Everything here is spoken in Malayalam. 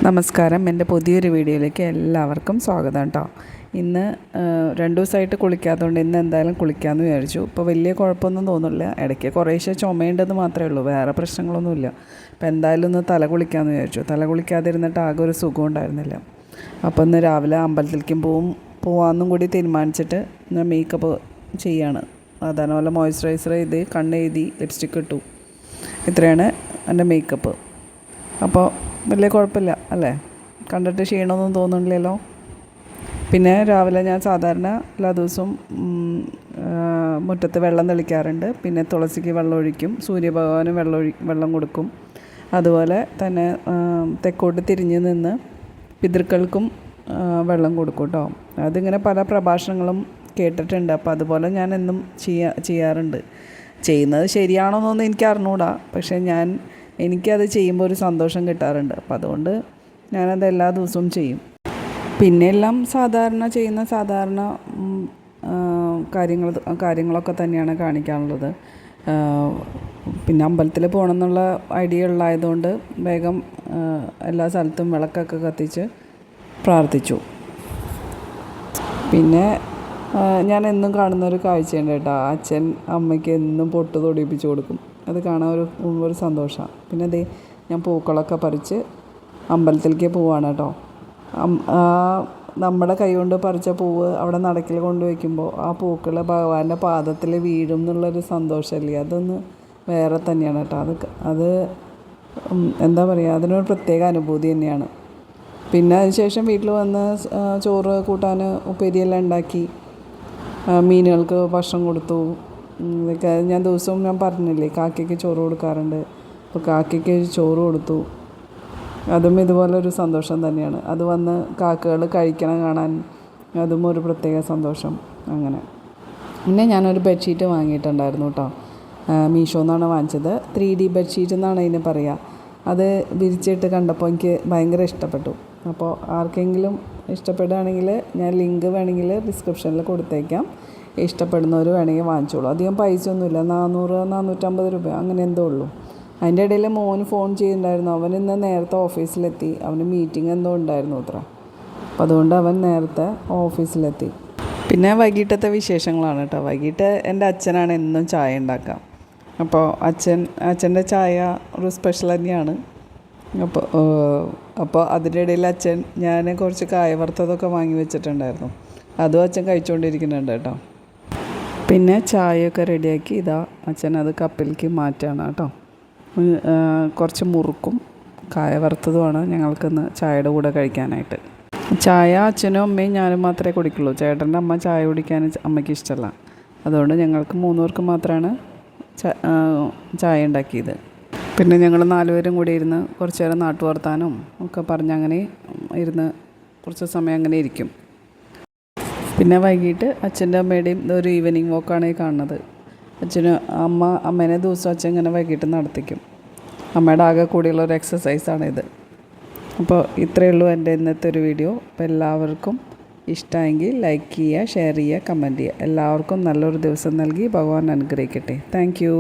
നമസ്കാരം. എൻ്റെ പുതിയൊരു വീഡിയോയിലേക്ക് എല്ലാവർക്കും സ്വാഗതം കേട്ടോ. ഇന്ന് 2 ദിവസമായിട്ട് കുളിക്കാത്തതുകൊണ്ട് ഇന്ന് എന്തായാലും കുളിക്കാമെന്ന് വിചാരിച്ചു. ഇപ്പോൾ വലിയ കുഴപ്പമൊന്നും തോന്നില്ല. ഇടയ്ക്ക് കുറേശ്ശെ ചുമയുണ്ടെന്ന് മാത്രമേ ഉള്ളൂ, വേറെ പ്രശ്നങ്ങളൊന്നുമില്ല. അപ്പോൾ എന്തായാലും ഒന്ന് തല കുളിക്കാമെന്ന് വിചാരിച്ചു. തല കുളിക്കാതിരുന്നിട്ട് ആകെ ഒരു സുഖം ഉണ്ടായിരുന്നില്ല. അപ്പോൾ ഇന്ന് രാവിലെ അമ്പലത്തിലേക്കും പോവാമെന്നും കൂടി തീരുമാനിച്ചിട്ട് ഞാൻ മേക്കപ്പ് ചെയ്യാണ്. സാധാരണ പോലെ മോയ്സ്ചറൈസർ ചെയ്ത് കണ്ണെഴുതി ലിപ്സ്റ്റിക്ക് ഇട്ടു. ഇത്രയാണ് എൻ്റെ മേക്കപ്പ്. അപ്പോൾ വലിയ കുഴപ്പമില്ല അല്ലേ? കണ്ടിട്ട് ക്ഷീണമൊന്നും തോന്നുന്നില്ലല്ലോ. പിന്നെ രാവിലെ ഞാൻ സാധാരണ എല്ലാ ദിവസവും മുറ്റത്ത് വെള്ളം തെളിക്കാറുണ്ട്. പിന്നെ തുളസിക്ക് വെള്ളം ഒഴിക്കും, സൂര്യഭഗവാന് വെള്ളം കൊടുക്കും. അതുപോലെ തന്നെ തെക്കോട്ട് തിരിഞ്ഞ് നിന്ന് പിതൃക്കൾക്കും വെള്ളം കൊടുക്കും കേട്ടോ. അതിങ്ങനെ പല പ്രഭാഷണങ്ങളും കേട്ടിട്ടുണ്ട്. അപ്പോൾ അതുപോലെ ഞാൻ എന്നും ചെയ്യാറുണ്ട്. ചെയ്യുന്നത് ശരിയാണോന്നൊന്നും എനിക്ക് അറിഞ്ഞൂടാ, പക്ഷേ എനിക്കത് ചെയ്യുമ്പോൾ ഒരു സന്തോഷം കിട്ടാറുണ്ട്. അപ്പം അതുകൊണ്ട് ഞാനത് എല്ലാ ദിവസവും ചെയ്യും. പിന്നെ എല്ലാം സാധാരണ കാര്യങ്ങളൊക്കെ തന്നെയാണ് കാണിക്കാനുള്ളത്. പിന്നെ അമ്പലത്തിൽ പോകണം എന്നുള്ള ഐഡിയ ഉള്ളതായതുകൊണ്ട് വേഗം എല്ലാ സ്ഥലത്തും വിളക്കൊക്കെ കത്തിച്ച് പ്രാർത്ഥിച്ചു. പിന്നെ ഞാൻ എന്നും കാണുന്നൊരു കാഴ്ചയുണ്ട് കേട്ടോ. അച്ഛൻ അമ്മയ്ക്ക് എന്നും പൊട്ട് തൊടിയിപ്പിച്ച് കൊടുക്കും. അത് കാണാൻ ഒരു സന്തോഷമാണ്. പിന്നെ അതേ ഞാൻ പൂക്കളൊക്കെ പറിച്ച് അമ്പലത്തിലേക്ക് പോവാണ് കേട്ടോ. നമ്മുടെ കൈ കൊണ്ട് പറിച്ച പൂവ് അവിടെ നടക്കിൽ കൊണ്ട് വയ്ക്കുമ്പോൾ ആ പൂക്കൾ ഭഗവാന്റെ പാദത്തിൽ വീഴും എന്നുള്ളൊരു സന്തോഷമല്ലേ, അതൊന്ന് വേറെ തന്നെയാണ് കേട്ടോ. അത് എന്താ പറയുക, അതിനൊരു പ്രത്യേക അനുഭൂതി തന്നെയാണ്. പിന്നെ അതിനുശേഷം വീട്ടിൽ വന്ന് ചോറ് കൂട്ടാൻ ഉപ്പേരിയെല്ലാം ഉണ്ടാക്കി, മീനുകൾക്ക് ഭക്ഷണം കൊടുത്തു. ഇതൊക്കെ ഞാൻ ദിവസവും പറഞ്ഞില്ലേ, കാക്കയ്ക്ക് ചോറ് കൊടുക്കാറുണ്ട്. അപ്പോൾ കാക്കയ്ക്ക് ചോറ് കൊടുത്തു. അതും ഇതുപോലൊരു സന്തോഷം തന്നെയാണ്. അത് വന്ന് കാക്കകൾ കഴിക്കണം കാണാൻ, അതും ഒരു പ്രത്യേക സന്തോഷം. അങ്ങനെ പിന്നെ ഞാനൊരു ബെഡ്ഷീറ്റ് വാങ്ങിയിട്ടുണ്ടായിരുന്നു കേട്ടോ. മീഷോ എന്നാണ് വാങ്ങിച്ചത്. 3D ബെഡ്ഷീറ്റ് എന്നാണ് അതിന് പറയുക. അത് വിരിച്ചിട്ട് കണ്ടപ്പോൾ എനിക്ക് ഭയങ്കര ഇഷ്ടപ്പെട്ടു. അപ്പോൾ ആർക്കെങ്കിലും ഇഷ്ടപ്പെടുകയാണെങ്കിൽ ഞാൻ ലിങ്ക് വേണമെങ്കിൽ ഡിസ്ക്രിപ്ഷനിൽ കൊടുത്തേക്കാം. ഇഷ്ടപ്പെടുന്നവർ വേണമെങ്കിൽ വാങ്ങിച്ചോളൂ. അധികം പൈസ ഒന്നുമില്ല, 450 രൂപ അങ്ങനെ എന്തോ ഉള്ളൂ. അതിൻ്റെ ഇടയിൽ മോന് ഫോൺ ചെയ്യുന്നുണ്ടായിരുന്നു. അവൻ ഇന്ന് നേരത്തെ ഓഫീസിലെത്തി. അവന് മീറ്റിംഗ് എന്തോ ഉണ്ടായിരുന്നു അത്ര. അപ്പോൾ അതുകൊണ്ട് അവൻ നേരത്തെ ഓഫീസിലെത്തി. പിന്നെ വൈകിട്ടത്തെ വിശേഷങ്ങളാണ് കേട്ടോ. വൈകിട്ട് എൻ്റെ അച്ഛനാണ് എന്നും ചായ ഉണ്ടാക്കുക. അപ്പോൾ അച്ഛൻ്റെ ചായ ഒരു സ്പെഷ്യൽ തന്നെയാണ്. അപ്പോൾ അതിൻ്റെ ഇടയിൽ ഞാൻ കുറച്ച് കായ വറുത്തതൊക്കെ വാങ്ങി വെച്ചിട്ടുണ്ടായിരുന്നു. അതും അച്ഛൻ കഴിച്ചുകൊണ്ടിരിക്കുന്നുണ്ട് കേട്ടോ. പിന്നെ ചായയൊക്കെ റെഡിയാക്കി അച്ഛൻ അത് കപ്പിലേക്ക് മാറ്റുകയാണ് കേട്ടോ. കുറച്ച് മുറുക്കും കായ വറുത്തതുമാണ് ഞങ്ങൾക്കിന്ന് ചായയുടെ കൂടെ കഴിക്കാനായിട്ട്. ചായ അച്ഛനും അമ്മയും ഞാനും മാത്രമേ കുടിക്കുള്ളൂ. ചേട്ടൻ്റെ അമ്മ ചായ കുടിക്കാൻ അമ്മയ്ക്ക് ഇഷ്ടമല്ല. അതുകൊണ്ട് ഞങ്ങൾക്ക് 3 പേർക്ക് മാത്രമാണ് ചായ ഉണ്ടാക്കിയത്. പിന്നെ ഞങ്ങൾ 4 പേരും കൂടി ഇരുന്ന് കുറച്ച് നേരം നാട്ടുവർത്താനും ഒക്കെ പറഞ്ഞങ്ങനെ ഇരുന്ന് കുറച്ച് സമയം അങ്ങനെ ഇരിക്കും. പിന്നെ വൈകിട്ട് അച്ഛൻ്റെ അമ്മയുടെയും ഒരു ഈവനിങ് വാക്കാണ് ഈ കാണുന്നത്. അമ്മേനെ ദിവസം അച്ഛൻ ഇങ്ങനെ വൈകിട്ട് നടത്തിക്കും. അമ്മയുടെ ആകെ കൂടിയുള്ളൊരു എക്സസൈസാണിത്. അപ്പോൾ ഇത്രയേ ഉള്ളൂ എൻ്റെ ഇന്നത്തെ ഒരു വീഡിയോ. അപ്പോൾ എല്ലാവർക്കും ഇഷ്ടമെങ്കിൽ ലൈക്ക് ചെയ്യുക, ഷെയർ ചെയ്യുക, കമൻറ്റ് ചെയ്യുക. എല്ലാവർക്കും നല്ലൊരു ദിവസം നൽകി ഭഗവാൻ അനുഗ്രഹിക്കട്ടെ. Thank you.